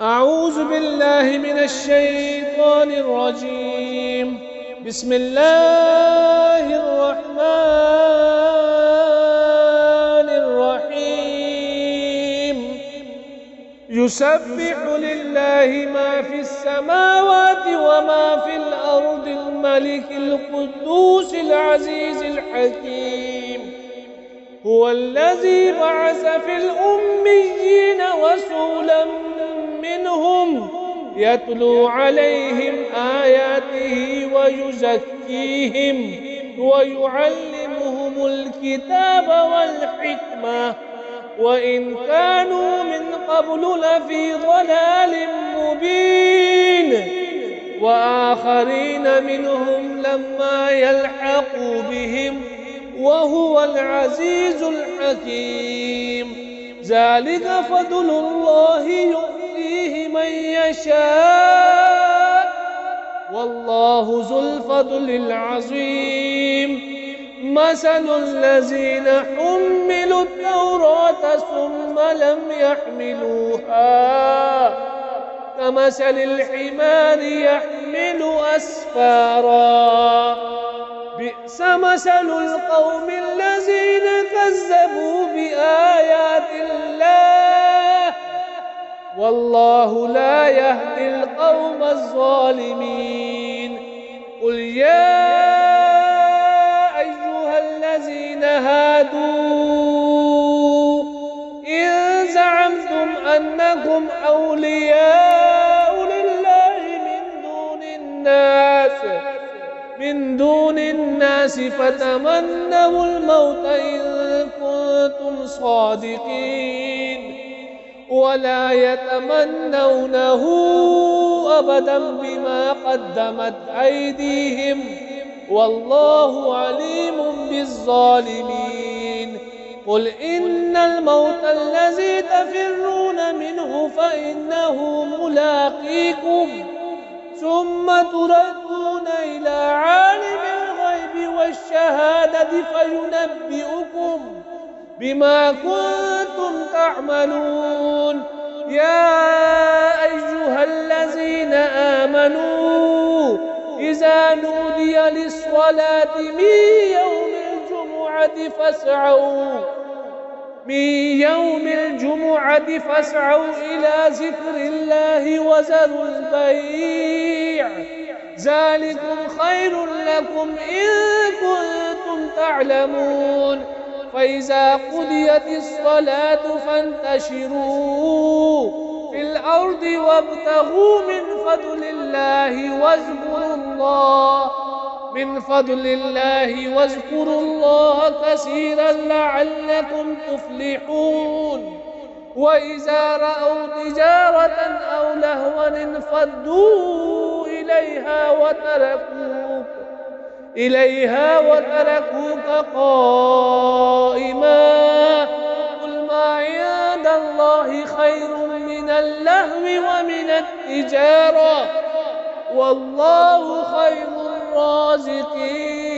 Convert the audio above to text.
أعوذ بالله من الشيطان الرجيم. بسم الله الرحمن الرحيم. يسبح لله ما في السماوات وما في الأرض الملك القدوس العزيز الحكيم. هو الذي بعث في الأميين رسولا منهم يتلو عليهم آياته ويزكيهم ويعلمهم الكتاب والحكمة وإن كانوا من قبل لفي ضلال مبين وآخرين منهم لما يلحقوا بهم وهو العزيز الحكيم. ذلك فضل الله يؤتيه من يشاء والله ذو الفضل العظيم. مثل الذين حملوا التوراة ثم لم يحملوها كمثل الحمار يحمل أسفارا بئس مثل القوم الذين كذبوا بآيات الله والله لا يهدي القوم الظالمين. قل يا أيها الذين هادوا إن زعمتم أنكم أولياء لله من دون الناس فتمنوا الموت إن كنتم صادقين ولا يتمنونه أبدا بما قدمت أيديهم والله عليم بالظالمين. قل إن الموت الذي تفرون منه فإنه ملاقيكم ثم تردون إلى عالم الغيب والشهادة فينبئكم بما كنتم تعملون. يا أيها الذين آمنوا إذا نودي للصلاة من يوم الجمعة فاسعوا إلى ذكر الله وذروا البيع ذلكم خير لكم إن كنتم تعلمون. فإذا قضيت الصلاة فانتشروا في الأرض وابتغوا من فضل الله واذكروا الله كثيرا لعلكم تفلحون. وإذا رأوا تجارة أو لهوا انفضوا إليها وتركوك قائما. قل ما عند الله خير من اللهو ومن التجارة والله خير الرازقين.